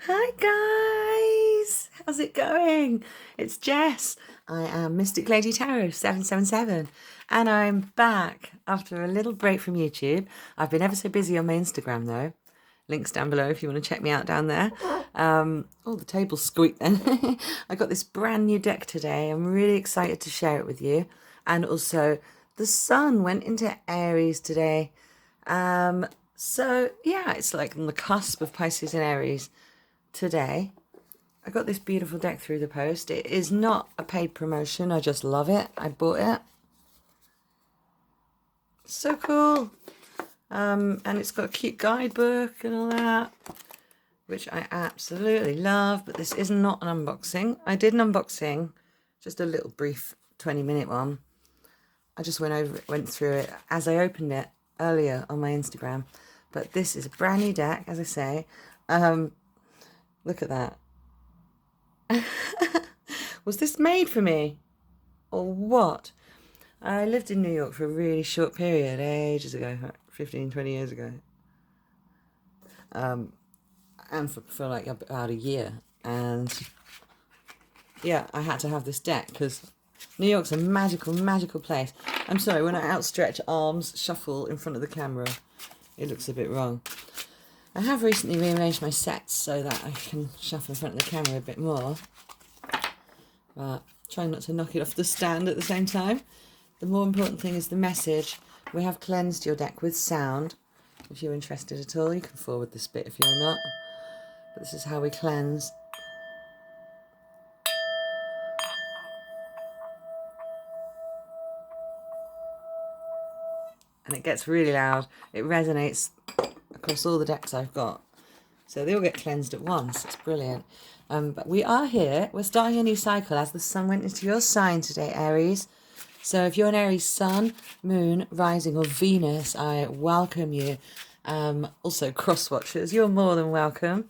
Hi guys, how's it going? It's Jess. I am Mystic Lady Tarot 777 and I'm back after a little break from YouTube. I've been ever so busy on my Instagram though. Links down below if you want to check me out down there. Oh, the table squeaked then. I got this brand new deck today. I'm really excited to share it with you. And also, the sun went into Aries today. So yeah, it's like on the cusp of Pisces and Aries today. I got this beautiful deck through the post. It is not a paid promotion. I just love it. I bought it. So cool. And it's got a cute guidebook and all that, which I absolutely love. But this is not an unboxing. I did an unboxing, just a little brief 20-minute one. I just went through it as I opened it earlier on my Instagram. But this is a brand new deck, as I say. Look at that. Was this made for me? Or what? I lived in New York for a really short period, ages ago, 15, 20 years ago. And for like about a year. And yeah, I had to have this deck because New York's a magical, magical place. I'm sorry, when I outstretch arms, shuffle in front of the camera, it looks a bit wrong. I have recently rearranged my sets so that I can shuffle in front of the camera a bit more. But trying not to knock it off the stand at the same time. The more important thing is the message. We have cleansed your deck with sound. If you're interested at all, you can forward this bit if you're not. But this is how we cleanse. And it gets really loud. It resonates across all the decks I've got. So they all get cleansed at once. It's brilliant. But we are here. We're starting a new cycle as the sun went into your sign today, Aries. So if you're an Aries sun, moon, rising or Venus, I welcome you. Also cross watchers, you're more than welcome.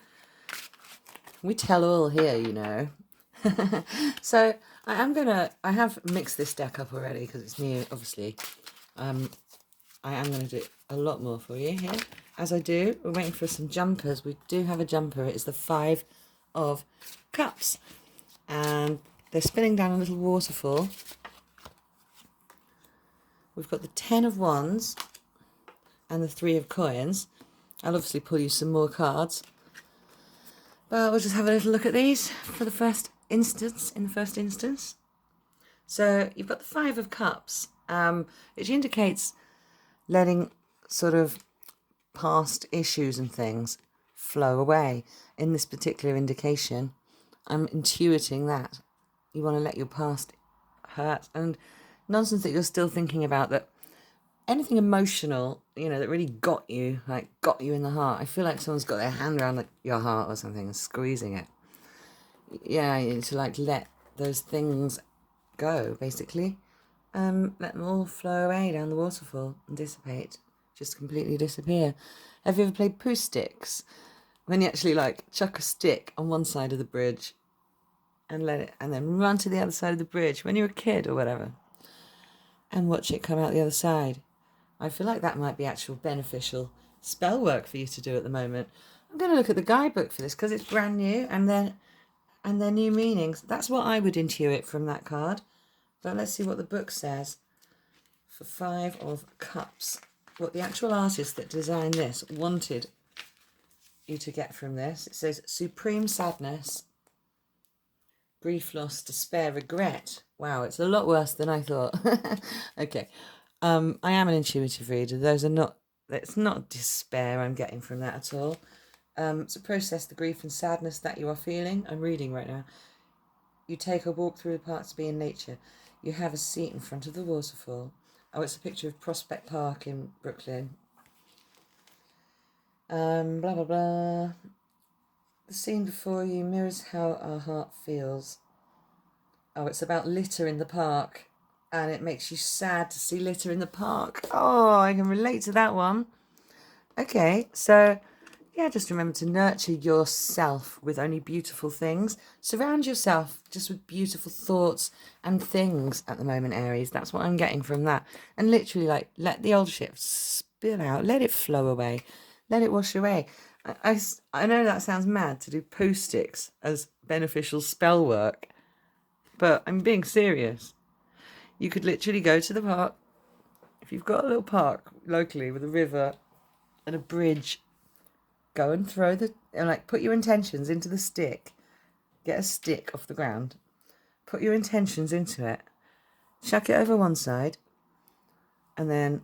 We tell all here, you know. So I have mixed this deck up already because it's new, obviously. I am going to do a lot more for you here. As I do, we're waiting for some jumpers. We do have a jumper. It's the 5 of Cups. And they're spinning down a little waterfall. We've got the 10 of Wands and the 3 of Coins. I'll obviously pull you some more cards. But we'll just have a little look at these for the first instance, So you've got the 5 of Cups, which indicates letting sort of past issues and things flow away. In this particular indication, I'm intuiting that you want to let your past hurt and nonsense that you're still thinking about, that anything emotional, you know, that really got you in the heart. I feel like someone's got their hand around your heart or something and squeezing it. Yeah, you need to let those things go, basically. Let them all flow away down the waterfall and dissipate. Just completely disappear. Have you ever played poo sticks? When you actually chuck a stick on one side of the bridge and let it, and then run to the other side of the bridge when you're a kid or whatever, and watch it come out the other side. I feel like that might be actual beneficial spell work for you to do at the moment. I'm going to look at the guidebook for this because it's brand new and their new meanings. That's what I would intuit from that card. But let's see what the book says for 5 of Cups. What the actual artist that designed this wanted you to get from this. It says supreme sadness, grief, loss, despair, regret. Wow, it's a lot worse than I thought. Okay. I am an intuitive reader. It's not despair I'm getting from that at all. To process the grief and sadness that you are feeling. I'm reading right now. You take a walk through the park to be in nature. You have a seat in front of the waterfall. Oh, it's a picture of Prospect Park in Brooklyn. Blah, blah, blah. The scene before you mirrors how our heart feels. Oh, it's about litter in the park. And it makes you sad to see litter in the park. Oh, I can relate to that one. Okay, so yeah, just remember to nurture yourself with only beautiful things. Surround yourself just with beautiful thoughts and things at the moment, Aries. That's what I'm getting from that. And literally, let the old shit spill out. Let it flow away. Let it wash away. I know that sounds mad to do poo sticks as beneficial spell work, but I'm being serious. You could literally go to the park, if you've got a little park locally with a river and a bridge, go and put your intentions into the stick. Get a stick off the ground, put your intentions into it, chuck it over one side, and then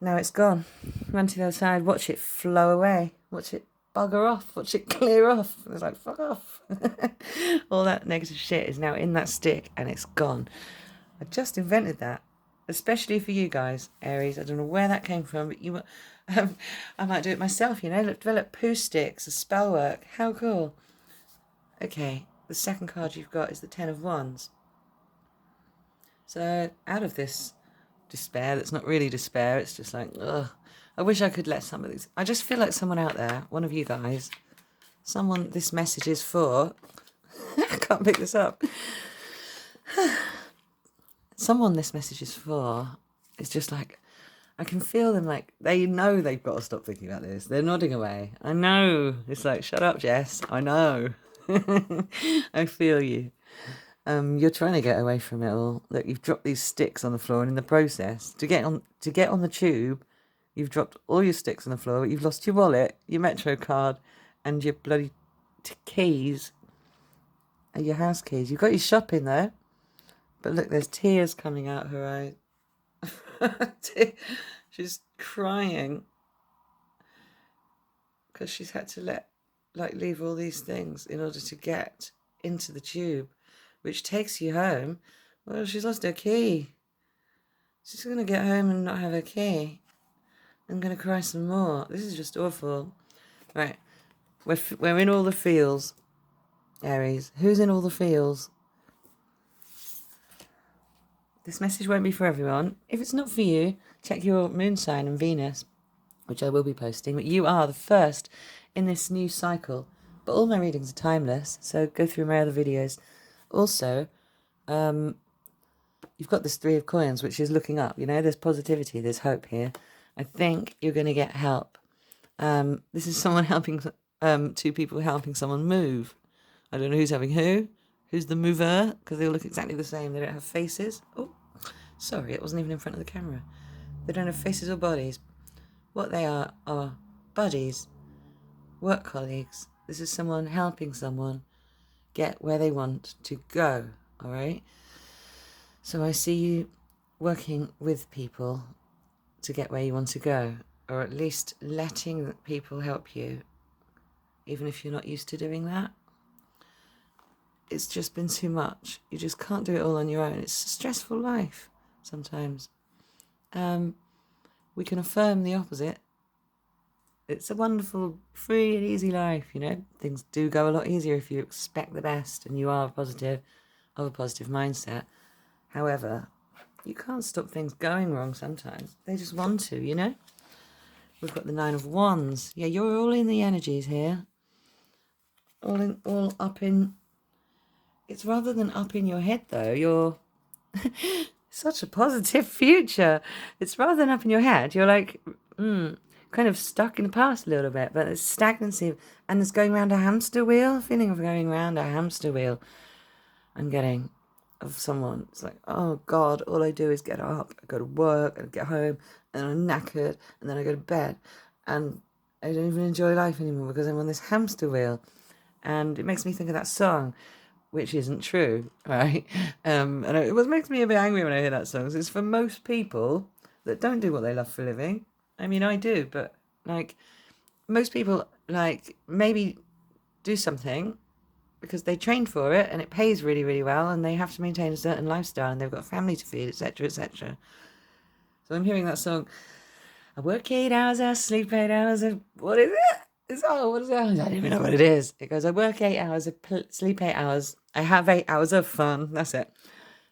now it's gone. Run to the other side, watch it flow away, watch it bugger off, watch it clear off. It's like, fuck off. All that negative shit is now in that stick and it's gone. I just invented that, especially for you guys, Aries. I don't know where that came from, but I might do it myself, develop poo sticks, a spell work. How cool. Okay, the second card you've got is the Ten of Wands. So out of this despair that's not really despair, it's just like, ugh, I wish I could let some of these. I just feel like someone out there, one of you guys, someone this message is for. I can't pick this up. Someone this message is for is just like, I can feel them like, they know they've got to stop thinking about this. They're nodding away. I know. It's like, shut up, Jess. I know. I feel you. You're trying to get away from it all. Look, you've dropped these sticks on the floor, and in the process, to get on the tube, you've dropped all your sticks on the floor. You've lost your wallet, your Metro card, and your bloody keys, and your house keys. You've got your shopping there, but look, there's tears coming out her eyes. She's crying because she's had to leave all these things in order to get into the tube, which takes you home. Well, she's lost her key. She's going to get home and not have her key. I'm going to cry some more. This is just awful. Right. We're in all the feels, Aries. Who's in all the feels? This message won't be for everyone. If it's not for you, check your moon sign and Venus, which I will be posting. But you are the first in this new cycle. But all my readings are timeless, so go through my other videos. Also, you've got this Three of Coins, which is looking up. There's positivity, there's hope here. I think you're going to get help. This is someone helping, two people helping someone move. I don't know who's helping who. Who's the mover? Because they all look exactly the same. They don't have faces. Oh, sorry, it wasn't even in front of the camera. They don't have faces or bodies. What they are buddies, work colleagues. This is someone helping someone get where they want to go, all right? So I see you working with people to get where you want to go, or at least letting people help you, even if you're not used to doing that. It's just been too much. You just can't do it all on your own. It's a stressful life sometimes. We can affirm the opposite. It's a wonderful, free and easy life, Things do go a lot easier if you expect the best and you are of a positive mindset. However, you can't stop things going wrong sometimes. They just want to, We've got the Nine of Wands. Yeah, you're all in the energies here. All up in... It's rather than up in your head, though. You're... Such a positive future. It's rather than up in your head. You're like... kind of stuck in the past a little bit, but it's stagnancy and it's going around a hamster wheel. Feeling of going around a hamster wheel. I'm getting of someone. It's like, oh God, all I do is get up, I go to work, I get home, and I'm knackered, and then I go to bed, and I don't even enjoy life anymore because I'm on this hamster wheel, and it makes me think of that song, which isn't true, right? And it makes me a bit angry when I hear that song. It's for most people that don't do what they love for a living. I mean, I do, but most people maybe do something because they trained for it and it pays really, really well and they have to maintain a certain lifestyle and they've got a family to feed, etc., etc. So I'm hearing that song. I work 8 hours, I sleep 8 hours. What is it? What is it? I don't even know what it is. It goes, I work 8 hours, I sleep 8 hours. I have 8 hours of fun. That's it.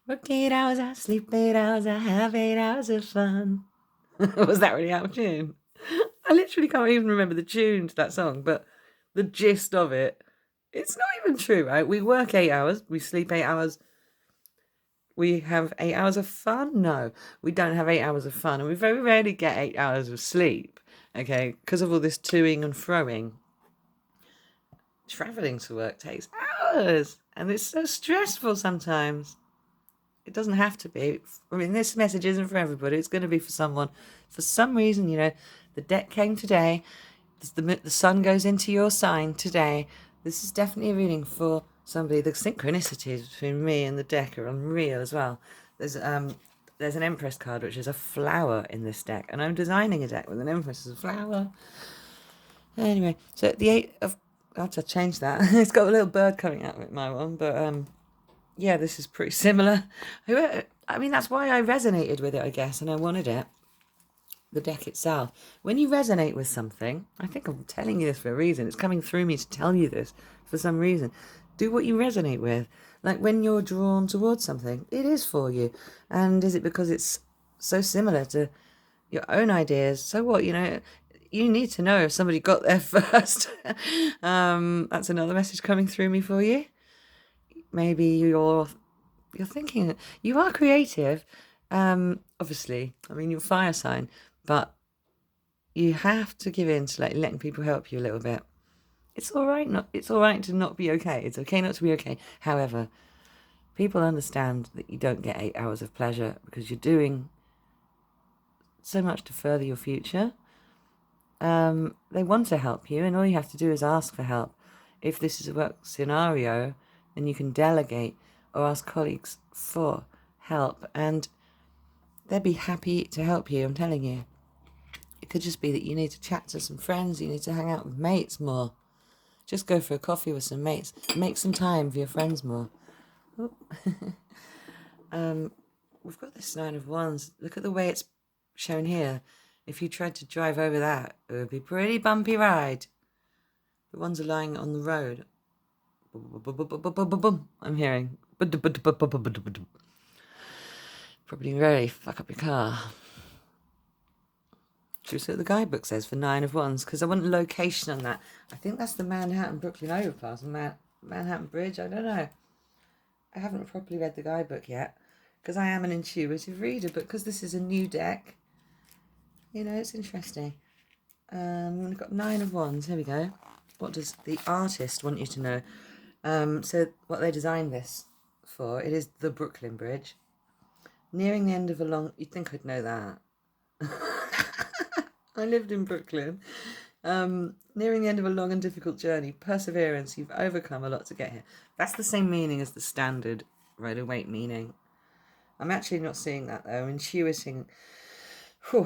Work 8 hours, I sleep 8 hours. I have 8 hours of fun. Was that really out of tune? I literally can't even remember the tune to that song, but the gist of it, it's not even true, right? We work 8 hours, we sleep 8 hours, we have 8 hours of fun? No, we don't have 8 hours of fun, and we very rarely get 8 hours of sleep. Okay, because of all this toing and froing, travelling to work takes hours, and it's so stressful sometimes. It doesn't have to be. I mean, this message isn't for everybody. It's going to be for someone. For some reason, you know, the deck came today. The sun goes into your sign today. This is definitely a reading for somebody. The synchronicities between me and the deck are unreal as well. There's an Empress card, which is a flower in this deck, and I'm designing a deck with an Empress as a flower. Anyway, so the 8 of... I have to change that. It's got a little bird coming out of it, my one, but yeah, this is pretty similar. I mean, that's why I resonated with it, I guess, and I wanted it. The deck itself. When you resonate with something, I think I'm telling you this for a reason. It's coming through me to tell you this for some reason. Do what you resonate with. Like when you're drawn towards something, it is for you. And is it because it's so similar to your own ideas? So what, you know, you need to know if somebody got there first. That's another message coming through me for you. Maybe you're thinking you are creative. Obviously, I mean, you're fire sign, but you have to give in to like letting people help you a little bit. It's all right. It's all right to not be okay. It's okay not to be okay. However, people understand that you don't get 8 hours of pleasure because you're doing so much to further your future. They want to help you, and all you have to do is ask for help. If this is a work scenario, then you can delegate or ask colleagues for help, and they'd be happy to help you, I'm telling you. It could just be that you need to chat to some friends, you need to hang out with mates more. Just go for a coffee with some mates. Make some time for your friends more. We've got this 9 of Wands. Look at the way it's shown here. If you tried to drive over that, it would be a pretty bumpy ride. The ones are lying on the road. I'm hearing. Probably really fuck up your car. Should we see what the guidebook says for 9 of Wands? Because I want location on that. I think that's the Manhattan-Brooklyn overpass. Manhattan Bridge, I don't know. I haven't properly read the guidebook yet. Because I am an intuitive reader. But because this is a new deck, you know, it's interesting. We've got 9 of Wands. Here we go. What does the artist want you to know? So what they designed this for, it is the Brooklyn Bridge. Nearing the end of a long... You'd think I'd know that. I lived in Brooklyn. Nearing the end of a long and difficult journey. Perseverance. You've overcome a lot to get here. That's the same meaning as the standard Rider-Waite meaning. I'm actually not seeing that though. I'm intuiting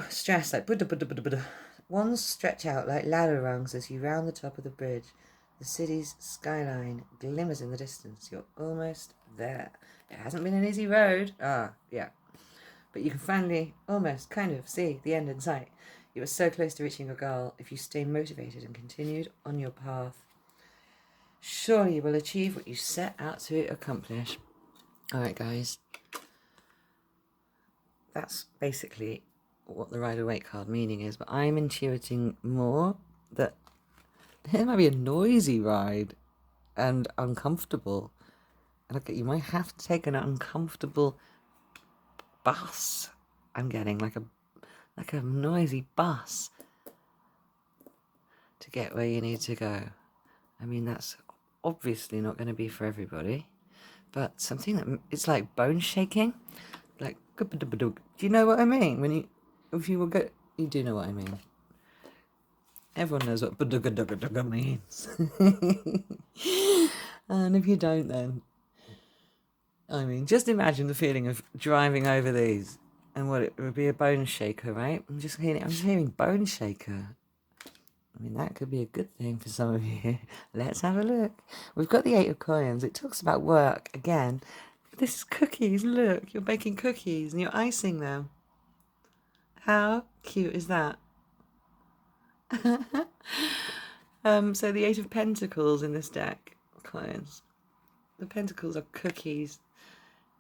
stress like Buddha, Buddha, Buddha, Buddha. Wands stretch out like ladder rungs as you round the top of the bridge. The city's skyline glimmers in the distance. You're almost there. It hasn't been an easy road. Yeah. But you can finally, almost, kind of, see the end in sight. You are so close to reaching your goal. If you stay motivated and continued on your path, surely you will achieve what you set out to accomplish. All right, guys. That's basically what the Rider-Waite card meaning is. But I'm intuiting more that it might be a noisy ride and uncomfortable. And you might have to take an uncomfortable bus. I'm getting like a noisy bus to get where you need to go. I mean, that's obviously not going to be for everybody, but something that it's like bone shaking, like do you know what I mean? If you will go, you do know what I mean. Everyone knows what means. And if you don't, then I mean, just imagine the feeling of driving over these and what it would be a bone shaker, right? I'm just hearing bone shaker. I mean, that could be a good thing for some of you. Let's have a look. We've got the 8 of Coins. It talks about work again. This is cookies. Look, you're baking cookies and you're icing them. How cute is that? So the 8 of Pentacles in this deck, Coins. The Pentacles are cookies,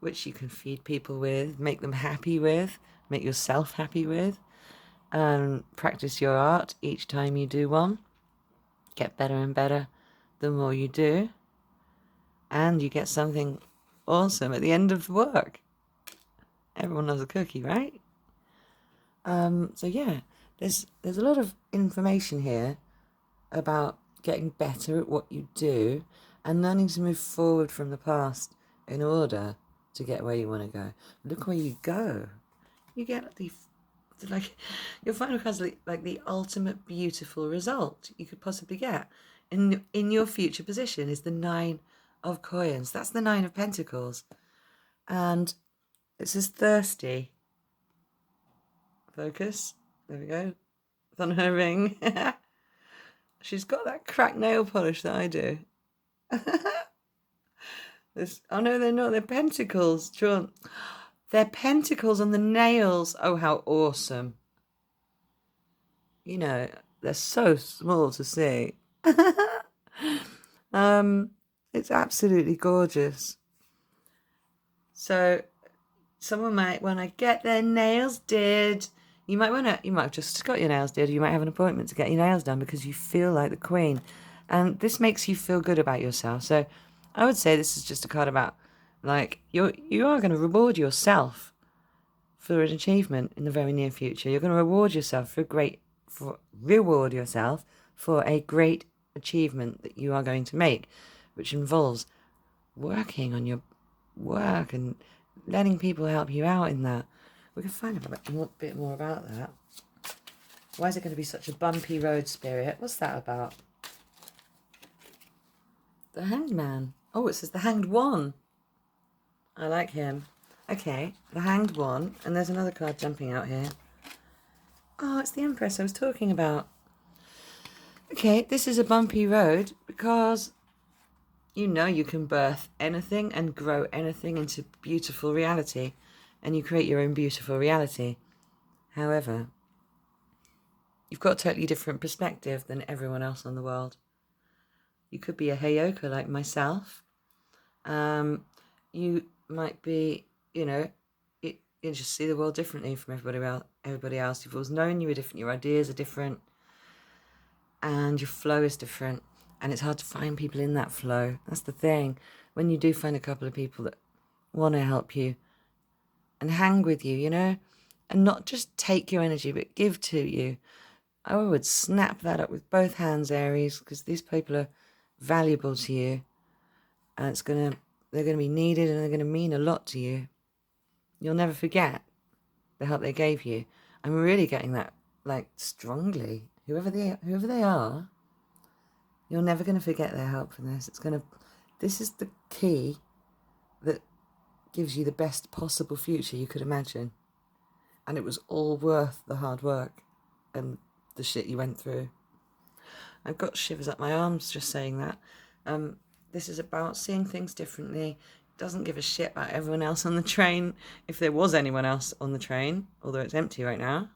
which you can feed people with, make them happy with, make yourself happy with. And practice your art each time you do one. Get better and better the more you do. And you get something awesome at the end of the work. Everyone loves a cookie, right? So yeah, there's a lot of information here about getting better at what you do and learning to move forward from the past in order to get where you want to go. Look where you go. You get like your final card's like the ultimate beautiful result you could possibly get in your future position is the 9 of coins. That's the 9 of pentacles, and it says thirsty. Focus. There we go. It's on her ring. She's got that cracked nail polish that I do. Oh no, they're not. They're pentacles. Drawn. They're pentacles on the nails. Oh, how awesome. You know, they're so small to see. It's absolutely gorgeous. So someone might want to get their nails did. You might have just got your nails did. You might have an appointment to get your nails done because you feel like the queen. And this makes you feel good about yourself. So I would say this is just a card about, like, you are going to reward yourself for an achievement in the very near future. You're going to reward yourself for a great achievement that you are going to make, which involves working on your work and letting people help you out in that. We can find a bit more about that. Why is it going to be such a bumpy road, Spirit? What's that about? The Hanged Man. Oh, it says the Hanged One. I like him. Okay, the Hanged One. And there's another card jumping out here. Oh, it's the Empress I was talking about. Okay, this is a bumpy road because you know you can birth anything and grow anything into beautiful reality, and you create your own beautiful reality. However, you've got a totally different perspective than everyone else on the world. You could be a heyoka like myself. You might be, you just see the world differently from everybody else. You've always known you were different. Your ideas are different. And your flow is different. And it's hard to find people in that flow. That's the thing. When you do find a couple of people that want to help you and hang with you, and not just take your energy, but give to you, I would snap that up with both hands, Aries, because these people are valuable to you. And they're going to be needed, and they're going to mean a lot to you. You'll never forget the help they gave you. I'm really getting that, like, strongly. Whoever they are, you're never going to forget their help from this. This is the key that gives you the best possible future you could imagine. And it was all worth the hard work and the shit you went through. I've got shivers up my arms just saying that. This is about seeing things differently. Doesn't give a shit about everyone else on the train. If there was anyone else on the train, although it's empty right now,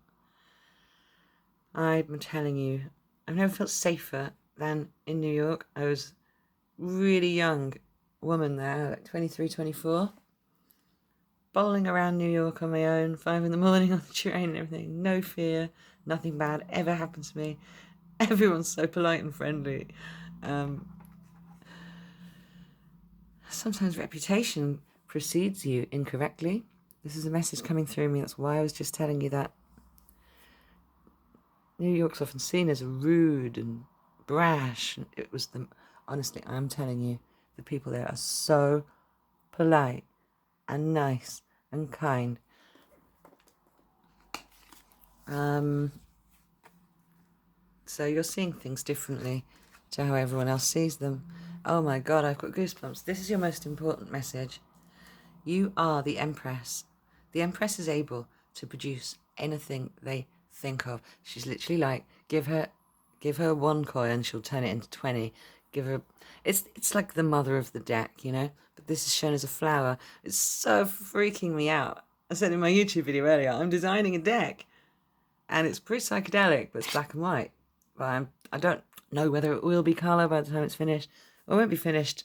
I'm telling you, I've never felt safer than in New York. I was really young woman there, like 23, 24, bowling around New York on my own, 5 a.m. on the train and everything. No fear, nothing bad ever happened to me. Everyone's so polite and friendly. Sometimes reputation precedes you incorrectly. This is a message coming through me. That's why I was just telling you that. New York's often seen as rude and brash. Honestly, I'm telling you, the people there are so polite and nice and kind. So you're seeing things differently to how everyone else sees them. Oh my God, I've got goosebumps. This is your most important message. You are the Empress. The Empress is able to produce anything they think of. She's literally like, give her 1 coin, she'll turn it into 20. It's like the mother of the deck, But this is shown as a flower. It's so freaking me out. I said in my YouTube video earlier, I'm designing a deck, and it's pretty psychedelic, but it's black and white. But I don't know whether it will be colour by the time it's finished. It won't be finished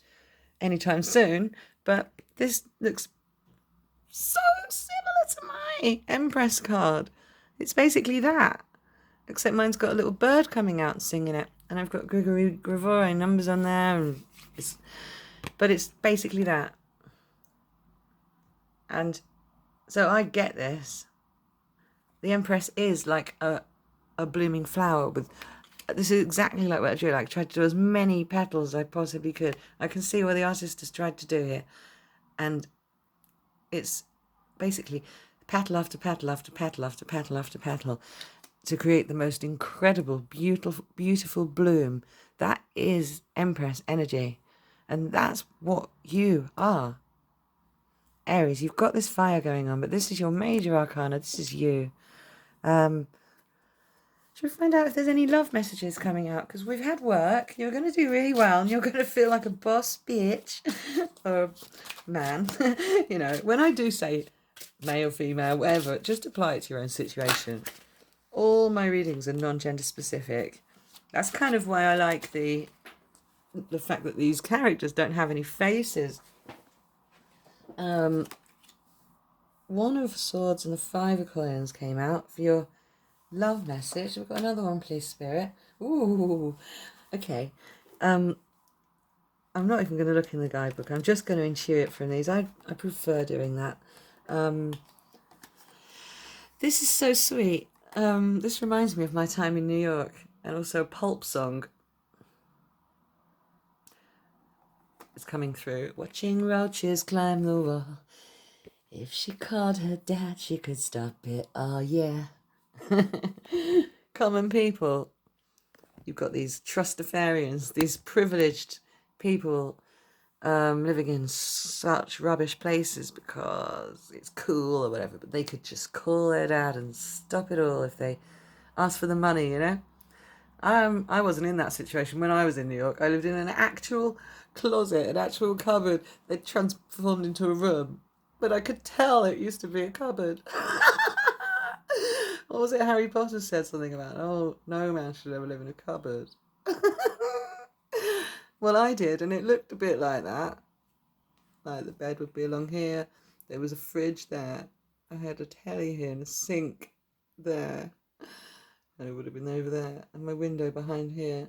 anytime soon, but this looks so similar to my Empress card. It's basically that, except mine's got a little bird coming out and singing it, and I've got Gregory Gravois numbers on there, but it's basically that. And so I get this. The Empress is like a a blooming flower with... This is exactly like what I drew. Like, I tried to do as many petals as I possibly could. I can see what the artist has tried to do here. And it's basically petal after petal after petal after petal after petal to create the most incredible, beautiful bloom. That is Empress energy. And that's what you are. Aries, you've got this fire going on, but this is your major arcana. This is you. Should we find out if there's any love messages coming out? Because we've had work. You're going to do really well, and you're going to feel like a boss bitch. Or man. You know, when I do say male, female, whatever, just apply it to your own situation. All my readings are non-gender specific. That's kind of why I like the fact that these characters don't have any faces. One of Swords and the Five of Coins came out for your love message. We've got another one, please, Spirit. Ooh, okay. I'm not even going to look in the guidebook. I'm just going to intuit from these. I prefer doing that. This is so sweet. This reminds me of my time in New York, and also a pulp song. It's coming through. Watching roaches climb the wall. If she called her dad, she could stop it. Oh, yeah. Common people. You've got these trustafarians, these privileged people living in such rubbish places because it's cool or whatever, but they could just call their dad and stop it all if they asked for the money, you know? I wasn't in that situation when I was in New York. I lived in an actual closet, an actual cupboard that transformed into a room. But I could tell it used to be a cupboard. What was it Harry Potter said something about? Oh, no man should ever live in a cupboard. Well, I did, and it looked a bit like that. Like the bed would be along here. There was a fridge there. I had a telly here and a sink there. And it would have been over there. And my window behind here.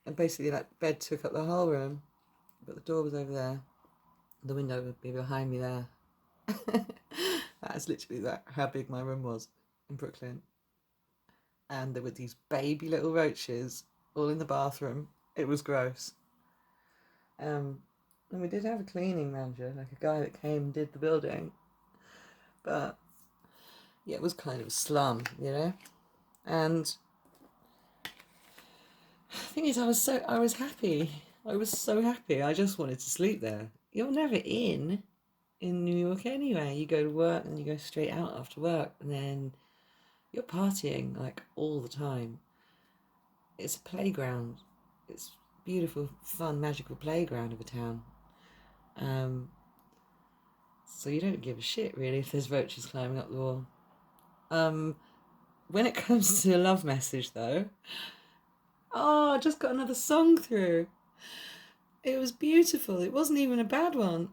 And basically, like, the bed took up the whole room. But the door was over there. The window would be behind me there. That is literally how big my room was in Brooklyn. And there were these baby little roaches all in the bathroom. It was gross. And we did have a cleaning manager, like a guy that came and did the building. But yeah, it was kind of a slum, you know. And the thing is, I was happy. I was so happy. I just wanted to sleep there. You're never in New York anyway. You go to work and you go straight out after work, and then you're partying like all the time. It's a playground. It's beautiful, fun, magical playground of a town. So you don't give a shit really if there's roaches climbing up the wall. When it comes to a love message though, I just got another song through. It was beautiful. It wasn't even a bad one.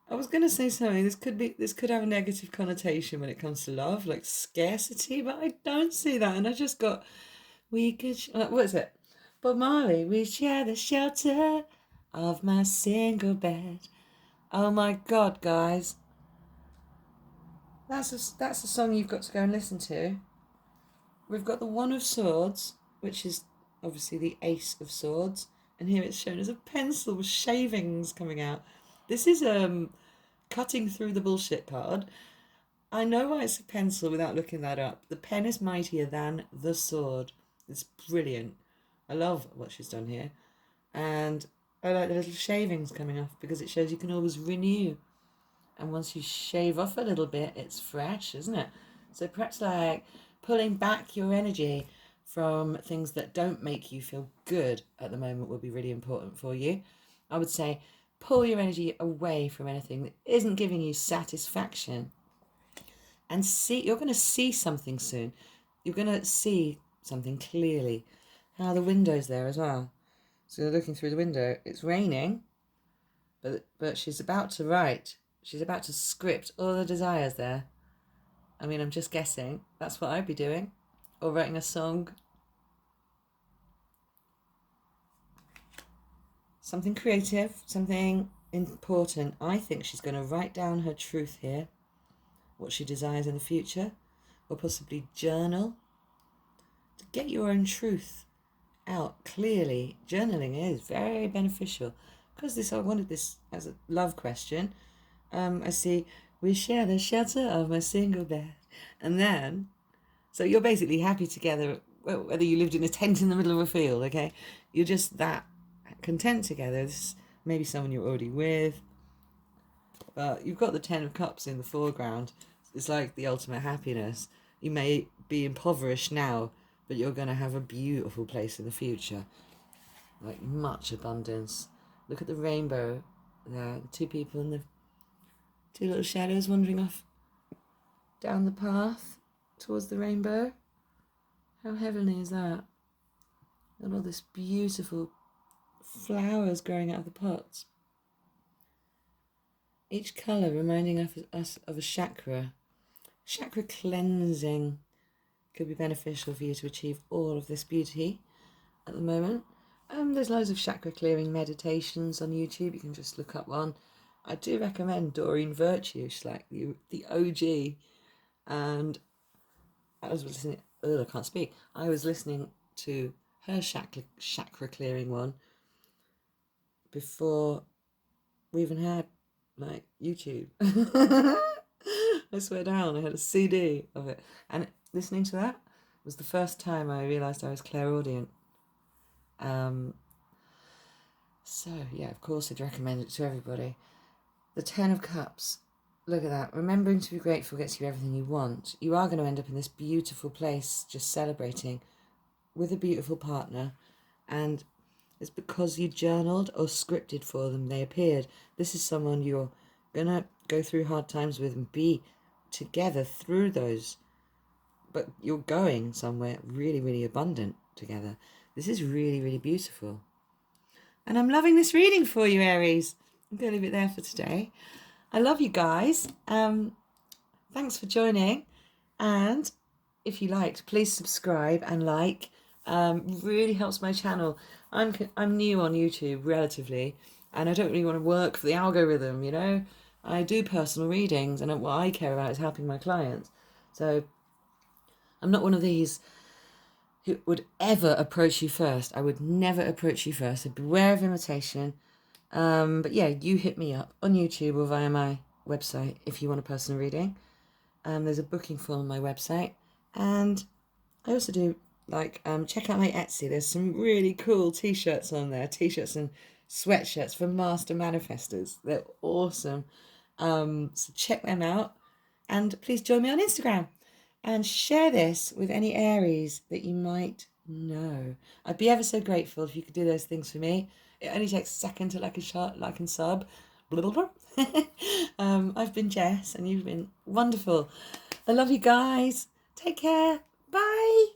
I was going to say something. This could have a negative connotation when it comes to love, like scarcity, but I don't see that. And I just got, what is it? Bob Marley, we share the shelter of my single bed. Oh my God, guys. That's a song you've got to go and listen to. We've got the One of Swords, which is obviously the Ace of Swords. And here it's shown as a pencil with shavings coming out. This is cutting through the bullshit card. I know why it's a pencil without looking that up. The pen is mightier than the sword. It's brilliant. I love what she's done here. And I like the little shavings coming off because it shows you can always renew. And once you shave off a little bit, it's fresh, isn't it? So perhaps like pulling back your energy from things that don't make you feel good at the moment would be really important for you. I would say pull your energy away from anything that isn't giving you satisfaction. And you're going to see something soon. You're going to see something clearly. How the window's there as well. So you're looking through the window. It's raining, but she's about to write. She's about to script all the desires there. I mean, I'm just guessing. That's what I'd be doing. Or writing a song. Something creative, something important. I think she's going to write down her truth here. What she desires in the future. Or possibly journal. to get your own truth out clearly. Journaling is very beneficial because I wanted this as a love question. I see we share the shelter of a single bed, and then so you're basically happy together, whether you lived in a tent in the middle of a field. Okay, you're just that content together. This is maybe someone you're already with, but you've got the 10 of Cups in the foreground. It's like the ultimate happiness. You may be impoverished now, but you're going to have a beautiful place in the future. Like much abundance. Look at the rainbow there. The two people and the two little shadows wandering off down the path towards the rainbow. How heavenly is that? And all this beautiful flowers growing out of the pots. Each colour reminding us of a chakra. Chakra cleansing could be beneficial for you to achieve all of this beauty at the moment. There's loads of chakra clearing meditations on YouTube. You can just look up one. I do recommend Doreen Virtue. She's like the OG. And I was listening. I can't speak. I was listening to her chakra clearing one before we even had like YouTube. I swear down, I had a CD of it, and listening to that was the first time I realised I was clairaudient. So yeah, of course I'd recommend it to everybody. The 10 of Cups. Look at that. Remembering to be grateful gets you everything you want. You are going to end up in this beautiful place just celebrating with a beautiful partner, and it's because you journaled or scripted for them they appeared. This is someone you're going to go through hard times with and be together through those, but you're going somewhere really, really abundant together. This is really, really beautiful. And I'm loving this reading for you, Aries. I'm going to leave it there for today. I love you guys. Thanks for joining. And if you liked, please subscribe and like. Really helps my channel. I'm new on YouTube relatively, and I don't really want to work for the algorithm, you know. I do personal readings, and what I care about is helping my clients. So I'm not one of these who would ever approach you first. I would never approach you first. So beware of imitation. But yeah, you hit me up on YouTube or via my website if you want a personal reading. There's a booking form on my website, and I also do check out my Etsy. There's some really cool t-shirts on there, t-shirts and sweatshirts for master manifestors. They're awesome. So check them out, and please join me on Instagram and share this with any Aries that you might know. I'd be ever so grateful if you could do those things for me. It only takes a second to like and sub. Blah, blah, blah. I've been Jess, and you've been wonderful. I love you guys. Take care. Bye.